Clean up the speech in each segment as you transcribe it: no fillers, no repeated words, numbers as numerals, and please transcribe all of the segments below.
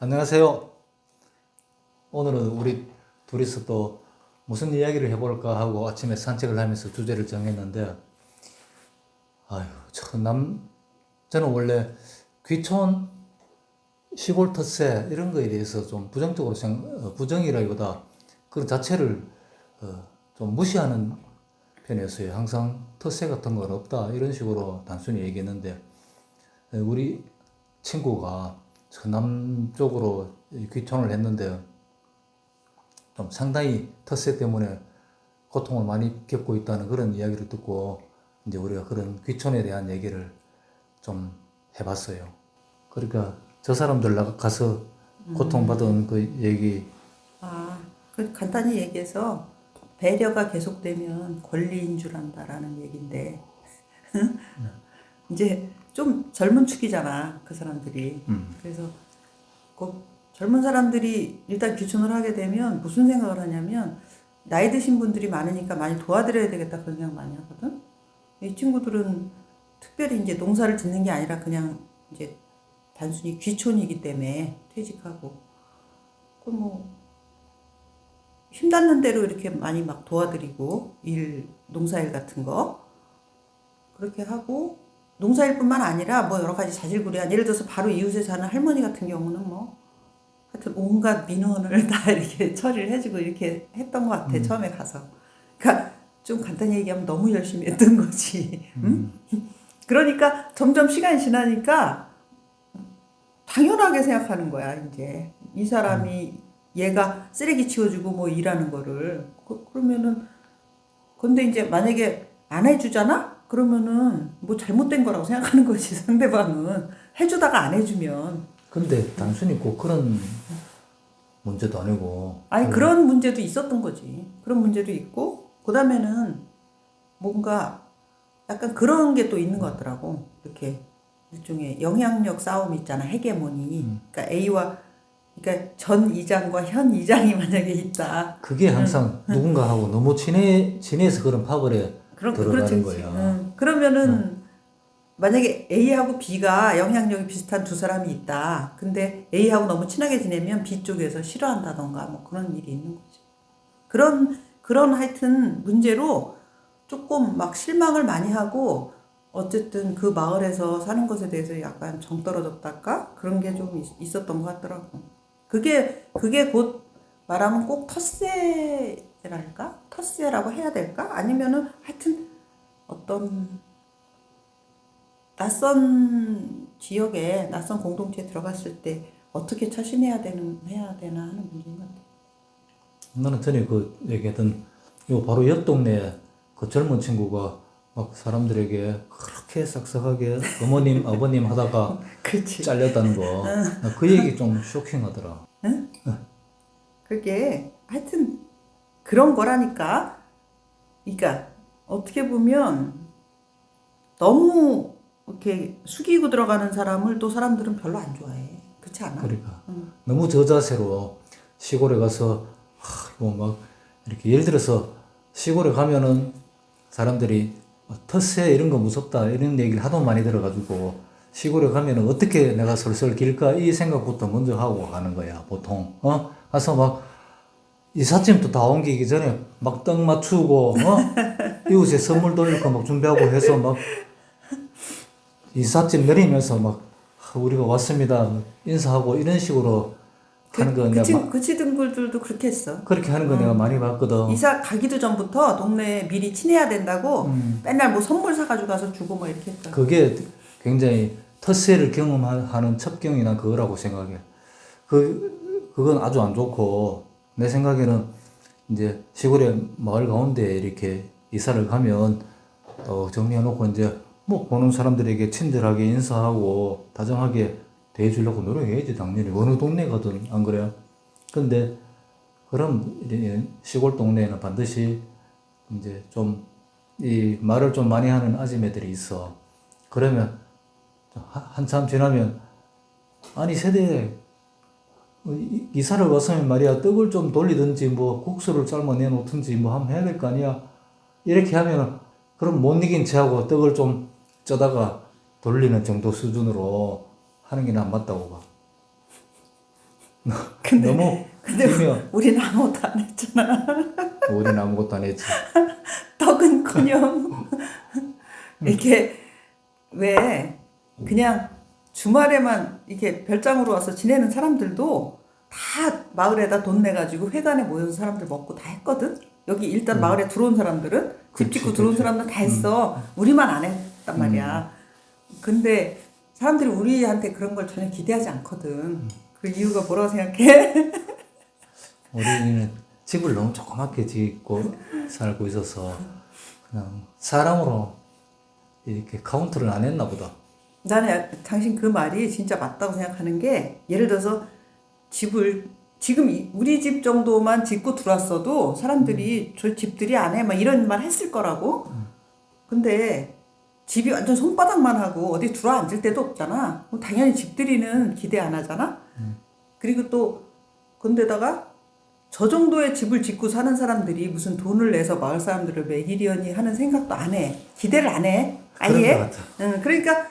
안녕하세요. 오늘은 우리 둘이서 또 무슨 이야기를 해볼까 하고 아침에 산책을 하면서 주제를 정했는데, 아유, 저는 원래 귀촌, 시골 텃세 이런 거에 대해서 좀 부정적으로 부정이라기보다 그런 자체를 좀 무시하는 편이었어요. 항상 텃세 같은 건 없다 이런 식으로 단순히 얘기했는데, 우리 친구가 전남 쪽으로 귀촌을 했는데 좀 상당히 텃세 때문에 고통을 많이 겪고 있다는 그런 이야기를 듣고 이제 우리가 그런 귀촌에 대한 얘기를 좀 해봤어요. 그러니까 저 사람들 가서 고통받은 그 얘기. 그 간단히 얘기해서 배려가 계속되면 권리인 줄 안다라는 얘긴데 이제 좀 젊은 축이잖아 그 사람들이. 그래서 그 젊은 사람들이 일단 귀촌을 하게 되면 무슨 생각을 하냐면 나이 드신 분들이 많으니까 많이 도와드려야 되겠다 그런 생각 많이 하거든. 이 친구들은 특별히 이제 농사를 짓는 게 아니라 그냥 이제 단순히 귀촌이기 때문에 퇴직하고 그 뭐 힘닿는 대로 이렇게 많이 막 도와드리고 농사일 같은 거 그렇게 하고 농사일뿐만 아니라 뭐 여러 가지 자질구레한 예를 들어서 바로 이웃에 사는 할머니 같은 경우는 뭐 하여튼 온갖 민원을 다 이렇게 처리를 해주고 이렇게 했던 것 같아 처음에 가서. 그러니까 좀 간단히 얘기하면 너무 열심히 했던 거지. 응? 그러니까 점점 시간이 지나니까 당연하게 생각하는 거야 이제 이 사람이 얘가 쓰레기 치워주고 뭐 일하는 거를 그러면은 근데 이제 만약에 안 해주잖아? 그러면은 뭐 잘못된 거라고 생각하는 거지 상대방은 해주다가 안 해주면. 근데 단순히 꼭 그런 문제도 아니고. 아니 그런 문제도 있었던 거지. 그런 문제도 있고 그다음에는 뭔가 약간 그런 게 또 있는 것 같더라고. 이렇게 일종의 영향력 싸움 있잖아. 헤게모니. 그러니까 그러니까 전 이장과 현 이장이 만약에 있다. 그게 항상 누군가하고 너무 친해서 그런 파벌에 들어가는 거야. 그러면은 만약에 A하고 B가 영향력이 비슷한 두 사람이 있다. 근데 A하고 너무 친하게 지내면 B 쪽에서 싫어한다던가 뭐 그런 일이 있는 거지. 그런 하여튼 문제로 조금 막 실망을 많이 하고 어쨌든 그 마을에서 사는 것에 대해서 약간 정 떨어졌달까? 그런 게 좀 있었던 것 같더라고. 그게 곧 말하면 꼭 텃세랄까? 텃세라고 해야 될까? 아니면은 하여튼 어떤 낯선 지역에 낯선 공동체에 들어갔을 때 어떻게 처신해야 되나 하는 문제인 것 같아. 나는 전에 그 얘기했던 요 바로 옆 동네 그 젊은 친구가 막 사람들에게 그렇게 싹싹하게 어머님 아버님 하다가 그렇지. 잘렸다는 거. 나 그 얘기 좀 쇼킹하더라. 그게 하여튼 그런 거라니까. 그러니까 어떻게 보면 너무 이렇게 숙이고 들어가는 사람을 또 사람들은 별로 안 좋아해. 그렇지 않아? 그러니까 너무 저자세로 시골에 가서 막 이렇게 예를 들어서 시골에 가면은 사람들이 텃세 이런 거 무섭다 이런 얘기를 하도 많이 들어가지고 시골에 가면은 어떻게 내가 설설 길까 이 생각부터 먼저 하고 가는 거야 보통. 가서 막 이삿짐도 다 옮기기 전에 막 떡 맞추고 이웃에 선물 돌릴 거 막 준비하고 해서 막 이삿짐 내리면서 막 우리가 왔습니다 인사하고 이런 식으로 하는 거 내가 그 친구들도 그렇게 했어. 그렇게 하는 거 내가 많이 봤거든. 이사 가기도 전부터 동네에 미리 친해야 된다고 맨날 뭐 선물 사가지고 가서 주고 뭐 이렇게 했다. 그게 굉장히 텃세를 경험하는 첩경이나 그거라고 생각해. 그건 아주 안 좋고, 내 생각에는 이제 시골의 마을 가운데 이렇게 이사를 가면 또 정리해놓고 이제 뭐 보는 사람들에게 친절하게 인사하고 다정하게 대해주려고 노력해야지, 당연히. 어느 동네 가든, 안 그래요? 근데 그럼 시골 동네에는 반드시 이제 좀 이 말을 좀 많이 하는 아줌매들이 있어. 그러면 한참 지나면 아니 세대에 이사를 왔으면 말이야 떡을 좀 돌리든지 뭐 국수를 삶아 내놓든지 뭐 하면 해야 될 거 아니야. 이렇게 하면은 그럼 못 이긴 채하고 떡을 좀 쪄다가 돌리는 정도 수준으로 하는 게 난 맞다고 봐. 근데 너무 근데 뛰면 우리는 아무것도 안 했잖아. 우리는 아무것도 안 했지. 떡은커녕 이렇게 왜 그냥 주말에만 이렇게 별장으로 와서 지내는 사람들도 다 마을에다 돈 내가지고 회관에 모여서 사람들 먹고 다 했거든. 여기 일단 마을에 들어온 사람들은 집 그치, 짓고 들어온 그치. 사람들은 다 했어. 우리만 안 했단 말이야. 근데 사람들이 우리한테 그런 걸 전혀 기대하지 않거든. 그 이유가 뭐라고 생각해? 우리는 집을 너무 조그맣게 짓고 살고 있어서 그냥 사람으로 이렇게 카운트를 안 했나 보다. 나는 당신 그 말이 진짜 맞다고 생각하는 게 예를 들어서 집을 지금 우리 집 정도만 짓고 들어왔어도 사람들이 저 집들이 안 해 막 이런 말 했을 거라고. 근데 집이 완전 손바닥만 하고 어디 들어앉을 데도 없잖아. 그럼 당연히 집들이는 기대 안 하잖아. 그리고 또 근데다가 저 정도의 집을 짓고 사는 사람들이 무슨 돈을 내서 마을 사람들을 먹이려니 하는 생각도 안 해. 기대를 안 해. 그런 것 아예. 같아. 응, 그러니까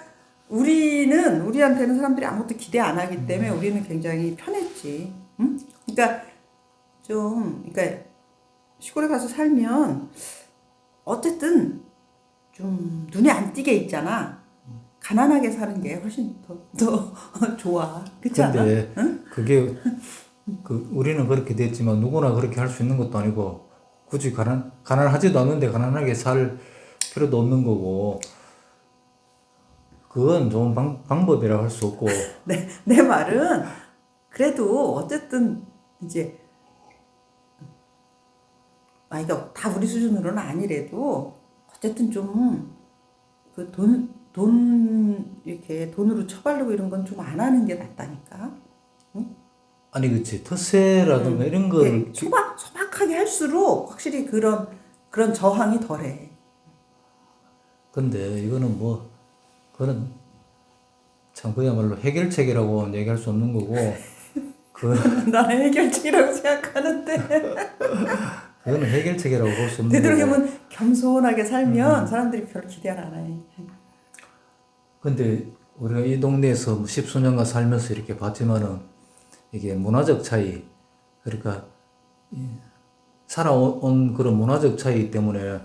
우리한테는 사람들이 아무것도 기대 안 하기 때문에 우리는 굉장히 편했지. 응? 그러니까 그러니까 시골에 가서 살면 어쨌든 좀 눈에 안 띄게 있잖아. 가난하게 사는 게 훨씬 더 좋아. 그렇지 않아? 근데 응? 그게 우리는 그렇게 됐지만 누구나 그렇게 할 수 있는 것도 아니고 굳이 가난하지도 않는데 가난하게 살 필요도 없는 거고 그건 좋은 방법이라고 할 수 없고 내 말은 그래도 어쨌든 이제 이거 다 우리 수준으로는 아니래도 어쨌든 좀 그 이렇게 돈으로 처벌하고 이런 건 좀 안 하는 게 낫다니까. 응? 아니 그치 터세라든가 이런 거를 이게 소박하게 할수록 확실히 그런 저항이 덜해. 근데 이거는 뭐 그거는 참 그야말로 해결책이라고 얘기할 수 없는 거고 그 나는 해결책이라고 생각하는데 그거는 해결책이라고 볼 수 없는 거고 되도록이면 겸손하게 살면 사람들이 별로 기대를 안 해. 근데 우리가 이 동네에서 뭐 십수년간 살면서 이렇게 봤지만은 이게 문화적 차이 그러니까 살아온 그런 문화적 차이 때문에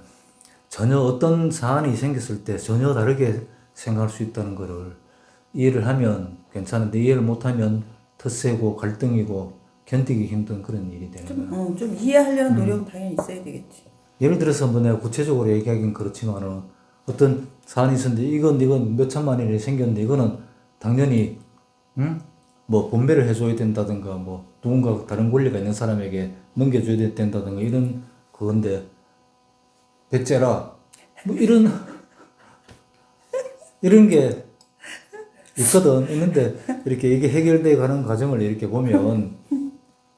전혀 어떤 사안이 생겼을 때 전혀 다르게 생각할 수 있다는 거를 이해를 하면 괜찮은데 이해를 못하면 덧세고 갈등이고 견디기 힘든 그런 일이 되는 거야. 좀 이해하려는 노력은 당연히 있어야 되겠지. 예를 들어서 뭐 내가 구체적으로 얘기하기는 그렇지만은 어떤 사안이 있었는데 이건 몇 천만 원이 생겼는데 이거는 당연히 뭐 분배를 해줘야 된다든가 뭐 누군가 다른 권리가 있는 사람에게 넘겨줘야 된다든가 이런 그건데 배째라 뭐 이런 게 있는데 이렇게 이게 해결돼 가는 과정을 이렇게 보면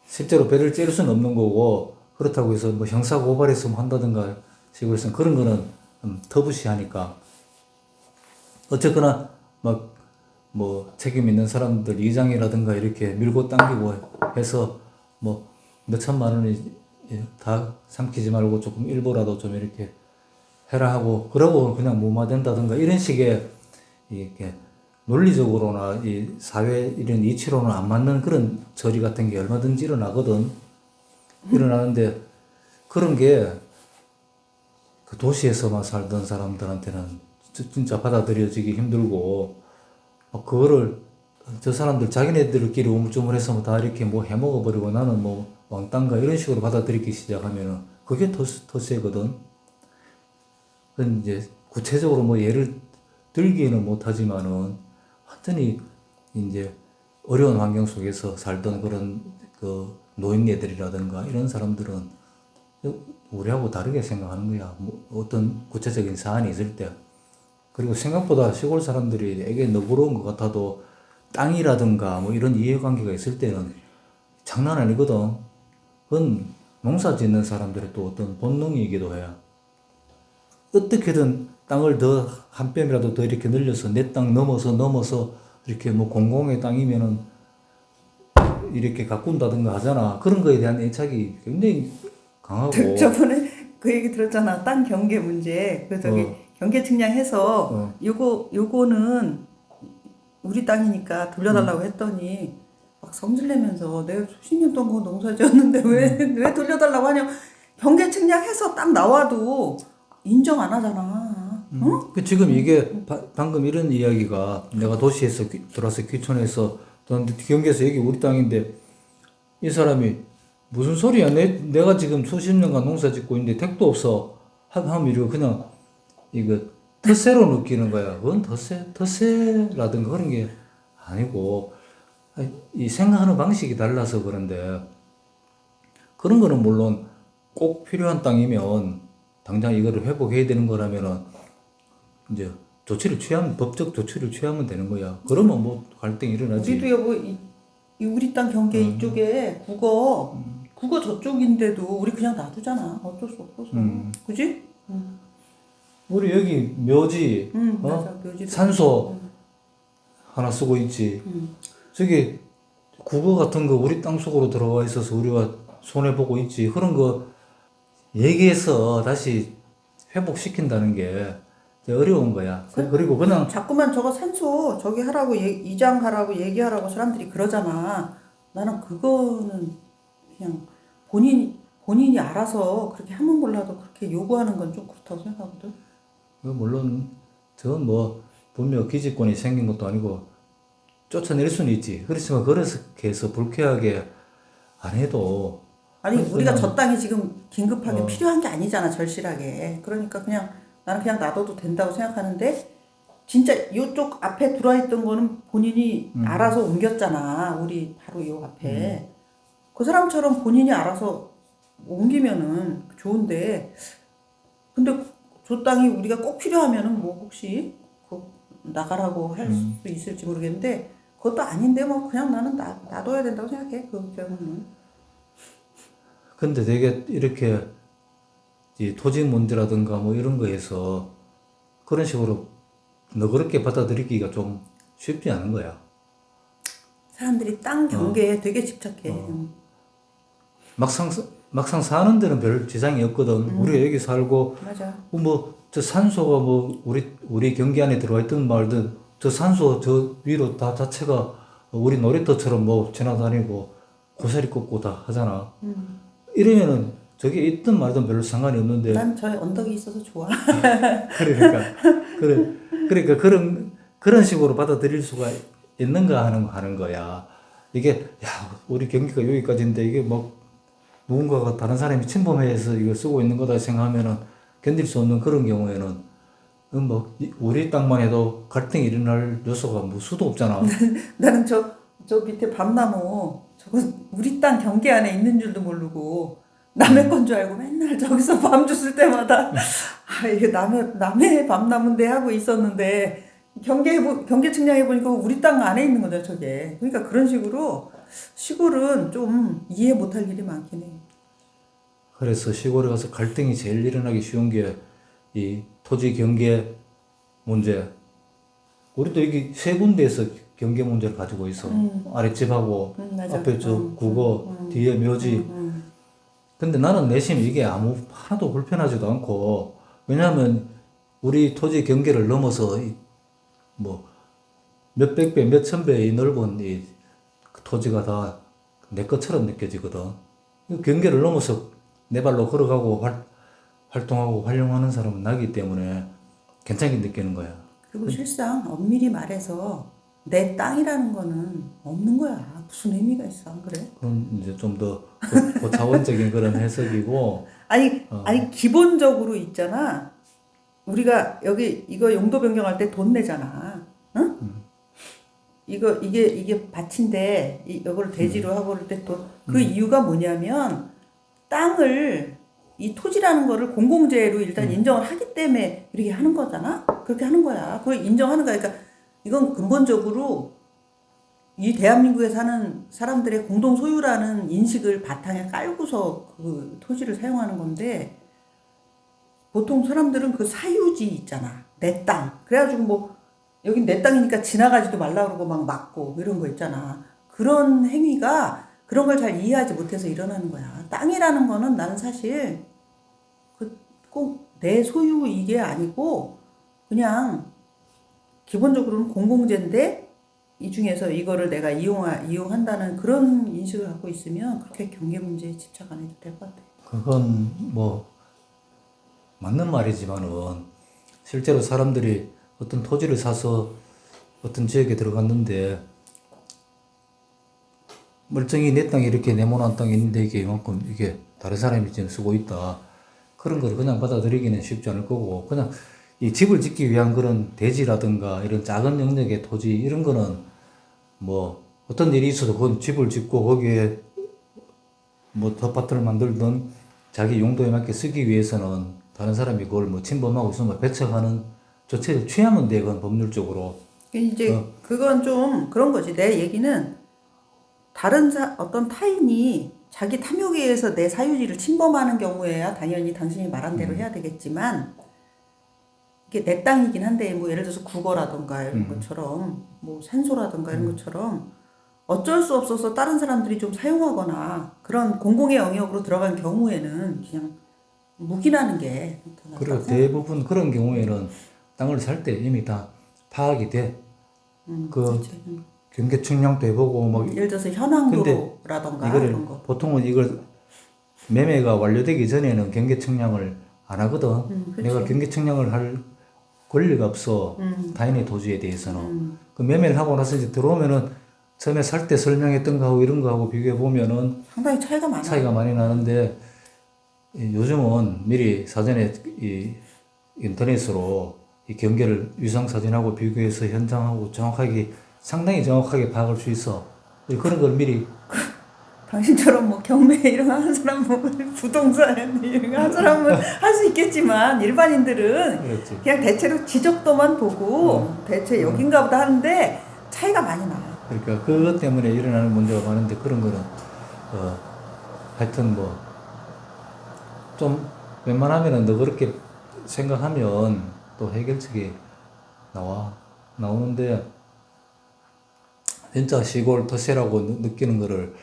실제로 배를 째릴 수는 없는 거고 그렇다고 해서 뭐 형사 고발해서 뭐 한다든가 시골에서는 그런 거는 터부시하니까 어쨌거나 막 뭐 책임 있는 사람들 이장이라든가 이렇게 밀고 당기고 해서 뭐 몇 천만 원이 다 삼키지 말고 조금 일부라도 좀 이렇게 해라 하고 그러고 그냥 무마된다든가 이런 식의 이렇게 논리적으로나 이 사회 이런 이치로는 안 맞는 그런 처리 같은 게 얼마든지 일어나는데 그런 게 그 도시에서만 살던 사람들한테는 진짜 받아들여지기 힘들고 그거를 저 사람들 자기네들끼리 우물쭈물해서 뭐 다 이렇게 뭐 해먹어 버리고 나는 뭐 왕딴가 이런 식으로 받아들이기 시작하면은 그게 더 세거든. 그건 이제 구체적으로 뭐 예를 들기는 못하지만은 완전히 이제 어려운 환경 속에서 살던 그런 그 노인네들이라든가 이런 사람들은 우리하고 다르게 생각하는 거야. 뭐 어떤 구체적인 사안이 있을 때. 그리고 생각보다 시골 사람들이 되게 너그러운 것 같아도 땅이라든가 뭐 이런 이해관계가 있을 때는 장난 아니거든. 그건 농사 짓는 사람들의 또 어떤 본능이기도 해. 어떻게든 땅을 더 한 뼘이라도 더 이렇게 늘려서 내 땅 넘어서 이렇게 뭐 공공의 땅이면은 이렇게 가꾼다든가 하잖아. 그런 거에 대한 애착이 굉장히 강하고. 저번에 그 얘기 들었잖아. 땅 경계 문제. 그 경계 측량해서 요거는 우리 땅이니까 돌려달라고 했더니 막 성질내면서 내가 수십 년 동안 그거 농사 지었는데 왜 돌려달라고 하냐. 경계 측량해서 딱 나와도 인정 안 하잖아. 응? 그 지금 이게 방금 이런 이야기가 내가 도시에서 들어와서 귀촌해서 또 경기에서 여기 우리 땅인데 이 사람이 무슨 소리야? 내가 지금 수십 년간 농사 짓고 있는데 택도 없어. 하면 이거 그냥 이거 텃세로 느끼는 거야. 그건 텃세라든가 그런 게 아니고 이 생각하는 방식이 달라서 그런데 그런 거는 물론 꼭 필요한 땅이면 당장 이거를 회복해야 되는 거라면은 이제 법적 조치를 취하면 되는 거야. 그러면 뭐 갈등이 일어나지. 우리도 여보 이 우리 땅 경계 이쪽에 국어 저쪽인데도 우리 그냥 놔두잖아. 어쩔 수 없어서. 그지? 우리 여기 묘지, 맞아. 묘지도. 산소 하나 쓰고 있지. 저기 국어 같은 거 우리 땅 속으로 들어와 있어서 우리가 손해 보고 있지. 그런 거 얘기해서 다시 회복시킨다는 게 어려운 거야. 그리고 그냥 자꾸만 저거 산소 저기 하라고 이장하라고 얘기하라고 사람들이 그러잖아. 나는 그거는 그냥 본인이 알아서 그렇게 하면 몰라도 그렇게 요구하는 건 좀 그렇다고 생각하거든. 물론 저건 뭐 분명 기지권이 생긴 것도 아니고 쫓아낼 수는 있지. 그렇지만 그렇게 해서 불쾌하게 안 해도 아니 그냥 우리가 저 땅이 지금 긴급하게 필요한 게 아니잖아 절실하게. 그러니까 그냥 나는 그냥 놔둬도 된다고 생각하는데 진짜 이쪽 앞에 들어와 있던 거는 본인이 알아서 옮겼잖아. 우리 바로 이 앞에. 그 사람처럼 본인이 알아서 옮기면은 좋은데 근데 저 땅이 우리가 꼭 필요하면은 뭐 혹시 나가라고 할 수 있을지 모르겠는데 그것도 아닌데 뭐 그냥 나는 놔둬야 된다고 생각해. 그 경우는. 근데 되게 이렇게 이 토지 문제라든가 뭐 이런 거에서 그런 식으로 너그럽게 받아들이기가 좀 쉽지 않은 거야. 사람들이 땅 경계에 되게 집착해. 막상 사는 데는 별 지장이 없거든. 우리가 여기 살고 맞아. 뭐 저 산소가 뭐 우리 경기 안에 들어와 있든 말든 저 산소 저 위로 다 자체가 우리 놀이터처럼 뭐 지나다니고 고사리 꺾고 다 하잖아. 이러면은 저게 있든 말든 별로 상관이 없는데 난 저에 언덕이 있어서 좋아. 그러니까 그런 식으로 받아들일 수가 있는가 하는 거야. 이게 야 우리 경기가 여기까지인데 이게 뭐 누군가가 다른 사람이 침범해서 이걸 쓰고 있는 거다 생각하면은 견딜 수 없는 그런 경우에는 뭐 우리 땅만 해도 갈등이 일어날 요소가 뭐 수도 없잖아. 나는 저 밑에 밤나무 저거 우리 땅 경계 안에 있는 줄도 모르고 남의 건 줄 알고 맨날 저기서 밤 줬을 때마다 아 이게 남의 밤나무인데 하고 있었는데 경계 측량해 보니까 우리 땅 안에 있는 거죠 저게. 그러니까 그런 식으로 시골은 좀 이해 못할 일이 많긴 해. 그래서 시골에 가서 갈등이 제일 일어나기 쉬운 게 이 토지 경계 문제. 우리도 여기 세 군데에서 경계 문제를 가지고 있어. 아랫집하고 맞아. 앞에 저 국어 뒤에 묘지. 근데 나는 내심 이게 하나도 불편하지도 않고 왜냐하면 우리 토지 경계를 넘어서 뭐 몇백 배, 몇천 배의 넓은 이 토지가 다 내 것처럼 느껴지거든. 이 경계를 넘어서 내 발로 걸어가고 활동하고 활용하는 사람은 나기 때문에 괜찮게 느끼는 거야. 그리고 실상 엄밀히 말해서 내 땅이라는 거는 없는 거야. 무슨 의미가 있어, 안 그래? 그건 이제 좀 더 고차원적인 그런 해석이고. 아니 기본적으로 있잖아. 우리가 여기 이거 용도 변경할 때 돈 내잖아. 응? 이게 밭인데 이걸 대지로 하고 그럴 때 돈. 그 이유가 뭐냐면 땅을 이 토지라는 거를 공공재로 일단 인정을 하기 때문에 이렇게 하는 거잖아. 그렇게 하는 거야. 그걸 인정하는 거야. 그러니까 이건 근본적으로 이 대한민국에 사는 사람들의 공동 소유라는 인식을 바탕에 깔고서 그 토지를 사용하는 건데 보통 사람들은 그 사유지 있잖아. 내 땅. 그래가지고 뭐 여긴 내 땅이니까 지나가지도 말라 그러고 막 막고 이런 거 있잖아. 그런 행위가 그런 걸 잘 이해하지 못해서 일어나는 거야. 땅이라는 거는 나는 사실 꼭 내 소유 이게 아니고 그냥 기본적으로는 공공재인데 이 중에서 이거를 내가 이용한다는 그런 인식을 갖고 있으면 그렇게 경계 문제에 집착 안 해도 될 것 같아요. 그건 뭐 맞는 말이지만은 실제로 사람들이 어떤 토지를 사서 어떤 지역에 들어갔는데 멀쩡히 내 땅에 이렇게 네모난 땅이 있는데 이게 이만큼 이게 다른 사람이 지금 쓰고 있다. 그런 걸 그냥 받아들이기는 쉽지 않을 거고 그냥 이 집을 짓기 위한 그런 대지라든가 이런 작은 영역의 토지 이런 거는 뭐 어떤 일이 있어도 그건 집을 짓고 거기에 뭐 텃밭을 만들든 자기 용도에 맞게 쓰기 위해서는 다른 사람이 그걸 뭐 침범하고 있으면 배척하는 조치를 취하면 돼. 그건 법률적으로. 이제 그건 좀 그런 거지. 내 얘기는 다른 어떤 타인이 자기 탐욕에 의해서 내 사유지를 침범하는 경우에야 당연히 당신이 말한 대로 해야 되겠지만 이게 내 땅이긴 한데 뭐 예를 들어서 국어라든가 이런 것처럼 뭐 산소라든가 이런 것처럼 어쩔 수 없어서 다른 사람들이 좀 사용하거나 그런 공공의 영역으로 들어간 경우에는 그냥 묵인하는 게 더 낫다고 그리고 생각해요. 대부분 그런 경우에는 땅을 살 때 이미 다 파악이 돼. 그 그렇지. 경계 측량도 해보고 뭐 예를 들어서 근데 현황도로라던가 이거를 이런 거. 보통은 이걸 매매가 완료되기 전에는 경계 측량을 안 하거든. 내가 그렇죠. 경계 측량을 할 권리가 없어. 타인의 토지에 대해서는. 그 매매를 하고 나서 이제 들어오면은 처음에 살 때 설명했던 거하고 이런 거하고 비교해 보면은 상당히 차이가 많아요. 차이가 많이 나는데 요즘은 미리 사전에 이 인터넷으로 이 경계를 위성 사진하고 비교해서 현장하고 정확하게 상당히 정확하게 파악할 수 있어. 그런 걸 미리 당신처럼 뭐 경매 이런 거 하는 사람 뭐 부동산 이런 거 하는 사람은 할 수 있겠지만 일반인들은 그렇지. 그냥 대체로 지적도만 보고 대체 여긴가 보다 하는데 차이가 많이 나요. 그러니까 그것 때문에 일어나는 문제가 많은데 그런 거는 하여튼 뭐 좀 웬만하면은 너 그렇게 생각하면 또 해결책이 나오는데 진짜 시골 터세라고 느끼는 거를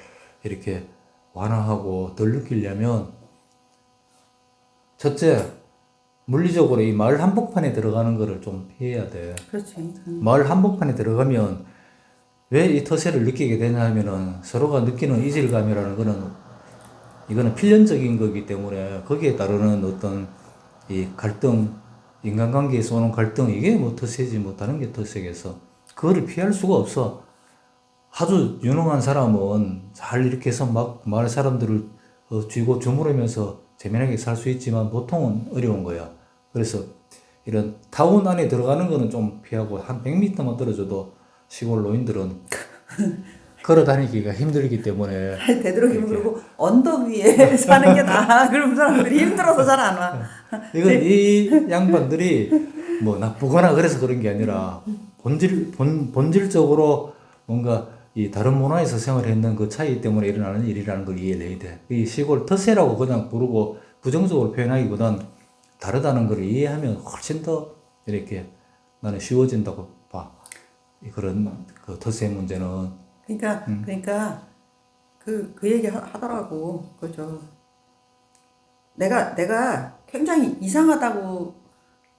이렇게 완화하고 덜 느끼려면 첫째 물리적으로 이 마을 한복판에 들어가는 거를 좀 피해야 돼. 그렇지. 마을 한복판에 들어가면 왜 이 터세를 느끼게 되냐 하면은 서로가 느끼는 이질감이라는 거는 이거는 필연적인 거기 때문에 거기에 따르는 어떤 이 갈등, 인간관계에서 오는 갈등, 이게 뭐 터세지 뭐 다른 게 터세겠어. 그거를 피할 수가 없어. 아주 유능한 사람은 잘 이렇게 해서 막 마을 사람들을 쥐고 주무르면서 재미나게 살 수 있지만 보통은 어려운 거야. 그래서 이런 타운 안에 들어가는 거는 좀 피하고 한 100m만 떨어져도 시골 노인들은 걸어 다니기가 힘들기 때문에 되도록이면 그리고 언덕 위에 사는 게 나아. 그런 사람들이 힘들어서 잘 안 와. 이건 이 양반들이 뭐 나쁘거나 그래서 그런 게 아니라 본질적으로 뭔가 이 다른 문화에서 생활했는 그 차이 때문에 일어나는 일이라는 걸 이해를 해야 돼. 이 시골 터세라고 그냥 부르고 부정적으로 표현하기보단 다르다는 걸 이해하면 훨씬 더 이렇게 나는 쉬워진다고 봐. 그런 그 터세 문제는. 그러니까 그 얘기 하더라고. 그죠. 내가 굉장히 이상하다고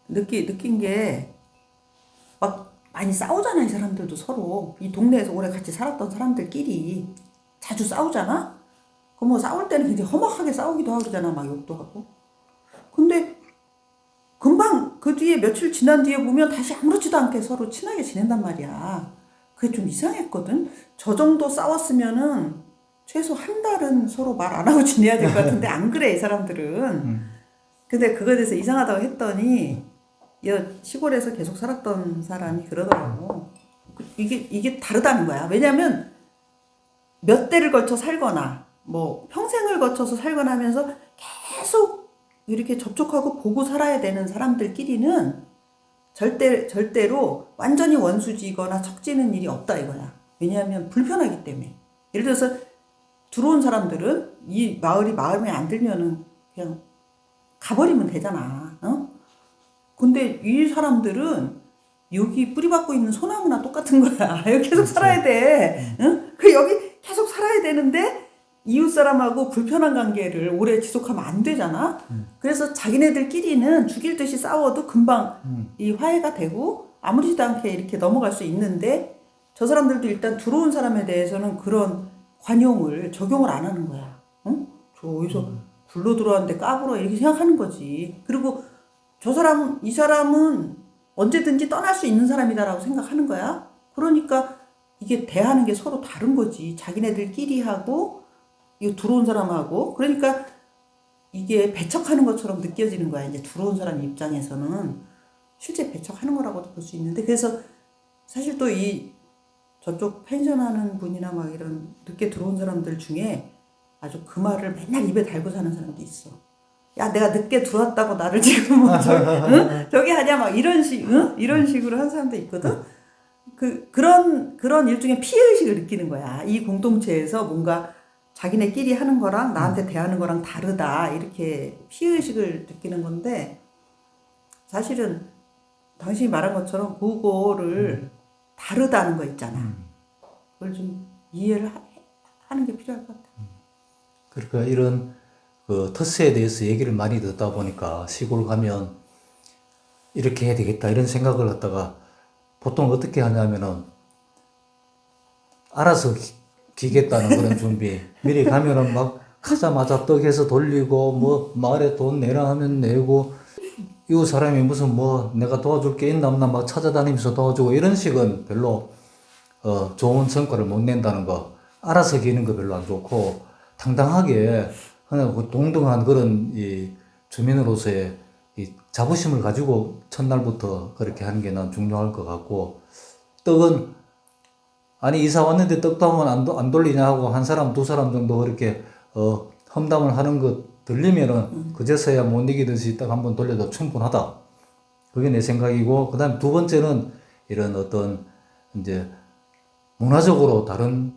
느낀 게 막 많이 싸우잖아, 이 사람들도 서로. 이 동네에서 오래 같이 살았던 사람들끼리 자주 싸우잖아? 그 뭐 싸울 때는 굉장히 험악하게 싸우기도 하고 그러잖아. 막 욕도 하고. 근데 금방 그 뒤에 며칠 지난 뒤에 보면 다시 아무렇지도 않게 서로 친하게 지낸단 말이야. 그게 좀 이상했거든. 저 정도 싸웠으면은 최소 한 달은 서로 말 안 하고 지내야 될 것 같은데 안 그래, 이 사람들은. 근데 그거에 대해서 이상하다고 했더니 시골에서 계속 살았던 사람이 그러더라고. 이게 다르다는 거야. 왜냐면 몇 대를 걸쳐 살거나 뭐 평생을 거쳐서 살거나 하면서 계속 이렇게 접촉하고 보고 살아야 되는 사람들끼리는 절대로 완전히 원수지거나 척지는 일이 없다 이거야. 왜냐하면 불편하기 때문에. 예를 들어서 들어온 사람들은 이 마을이 마음에 안 들면은 그냥 가버리면 되잖아. 근데 이 사람들은 여기 뿌리박고 있는 소나무나 똑같은 거야. 여기 계속 살아야 돼. 응? 그 여기 계속 살아야 되는데 이웃 사람하고 불편한 관계를 오래 지속하면 안 되잖아. 그래서 자기네들끼리는 죽일 듯이 싸워도 금방 이 화해가 되고 아무렇지도 않게 이렇게 넘어갈 수 있는데 저 사람들도 일단 들어온 사람에 대해서는 그런 관용을 적용을 안 하는 거야. 응? 저 어디서 굴러 들어왔는데 까불어 이렇게 생각하는 거지. 그리고 이 사람은 언제든지 떠날 수 있는 사람이다라고 생각하는 거야. 그러니까 이게 대하는 게 서로 다른 거지. 자기네들끼리 하고 이거 들어온 사람하고. 그러니까 이게 배척하는 것처럼 느껴지는 거야. 이제 들어온 사람 입장에서는 실제 배척하는 거라고도 볼 수 있는데, 그래서 사실 또 저쪽 펜션하는 분이나 막 이런 늦게 들어온 사람들 중에 아주 그 말을 맨날 입에 달고 사는 사람도 있어. 야, 내가 늦게 들어왔다고 나를 지금 뭐 응? 저기 하냐 막 응? 이런 식으로 한 사람도 있거든. 그런 일종의 피해의식을 느끼는 거야. 이 공동체에서 뭔가 자기네끼리 하는 거랑 나한테 대하는 거랑 다르다. 이렇게 피해의식을 느끼는 건데, 사실은 당신이 말한 것처럼 그거를 다르다는 거 있잖아. 그걸 좀 이해를 하는 게 필요할 것 같아. 그러니까 이런 그 터스에 대해서 얘기를 많이 듣다 보니까 시골 가면 이렇게 해야 되겠다 이런 생각을 갖다가 보통 어떻게 하냐면은 알아서 기겠다는 그런 준비. 미리 가면은 막 가자마자 떡해서 돌리고 뭐 마을에 돈 내라 하면 내고, 이웃 사람이 무슨 뭐 내가 도와줄 게 있나 없나 막 찾아다니면서 도와주고, 이런 식은 별로 좋은 성과를 못 낸다는 거. 알아서 기는 거 별로 안 좋고, 당당하게 그냥 그 동등한 그런 이 주민으로서의 이 자부심을 가지고 첫날부터 그렇게 하는 게 난 중요할 것 같고, 떡은 아니 이사 왔는데 떡도 하면 안 돌리냐 하고 한 사람 두 사람 정도 그렇게 험담을 하는 거 들리면은 그제서야 못 이기듯이 딱 한번 돌려도 충분하다. 그게 내 생각이고, 그다음 두 번째는 이런 어떤 이제 문화적으로 다른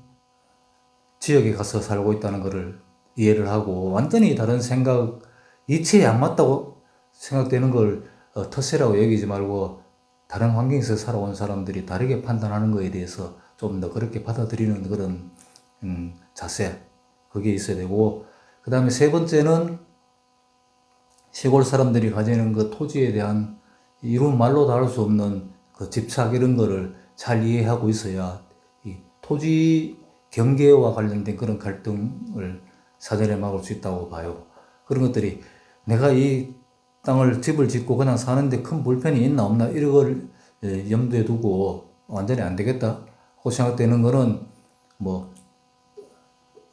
지역에 가서 살고 있다는 것을 이해를 하고, 완전히 다른 생각, 이치에 안 맞다고 생각되는 걸 터세라고 여기지 말고 다른 환경에서 살아온 사람들이 다르게 판단하는 거에 대해서 좀 더 그렇게 받아들이는 그런 자세, 그게 있어야 되고, 그 다음에 세 번째는 시골 사람들이 가지는 그 토지에 대한 이룬 말로 다룰 수 없는 그 집착, 이런 거를 잘 이해하고 있어야 이 토지 경계와 관련된 그런 갈등을 사전에 막을 수 있다고 봐요. 그런 것들이 내가 이 땅을 집을 짓고 그냥 사는데 큰 불편이 있나 없나 이런 걸 염두에 두고 완전히 안 되겠다 고 생각되는 거는, 뭐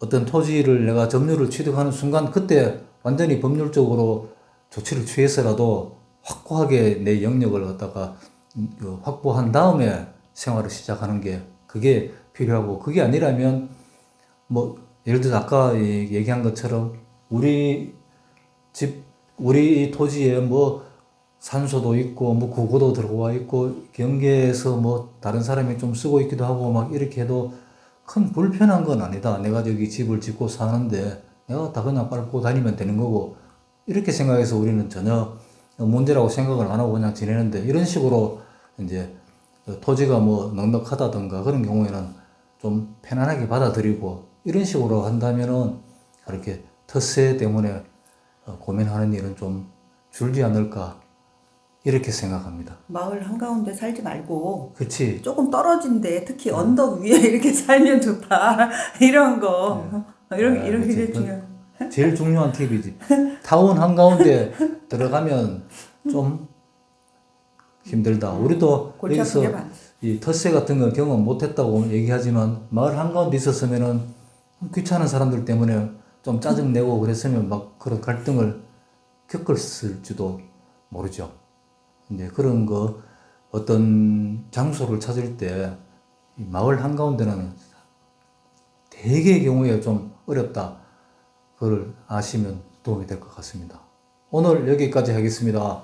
어떤 토지를 내가 점유를 취득하는 순간 그때 완전히 법률적으로 조치를 취해서라도 확고하게 내 영역을 갖다가 확보한 다음에 생활을 시작하는 게 그게 필요하고, 그게 아니라면 뭐 예를 들어서 아까 얘기한 것처럼 우리 토지에 뭐 산소도 있고 뭐 구고도 들어와 있고 경계에서 뭐 다른 사람이 좀 쓰고 있기도 하고 막 이렇게 해도 큰 불편한 건 아니다. 내가 저기 집을 짓고 사는데 내가 다 그냥 밟고 다니면 되는 거고, 이렇게 생각해서 우리는 전혀 문제라고 생각을 안 하고 그냥 지내는데, 이런 식으로 이제 토지가 뭐 넉넉하다든가 그런 경우에는 좀 편안하게 받아들이고 이런 식으로 한다면은 그렇게 텃세 때문에 고민하는 일은 좀 줄지 않을까 이렇게 생각합니다. 마을 한가운데 살지 말고 그렇지. 조금 떨어진 데, 특히 언덕 위에 이렇게 살면 좋다. 이런 거. 이런 게 제일 중요해. 제일 중요한 팁이지. 타운 한가운데 들어가면 좀 힘들다. 우리도 골치 아픈 게 여기서 많지. 이 텃세 같은 거 경험 못 했다고 얘기하지만 마을 한가운데 있었으면은 귀찮은 사람들 때문에 좀 짜증내고 그랬으면 막 그런 갈등을 겪었을지도 모르죠. 이제 그런 거 어떤 장소를 찾을 때 마을 한가운데는 대개의 경우에 좀 어렵다. 그걸 아시면 도움이 될 것 같습니다. 오늘 여기까지 하겠습니다.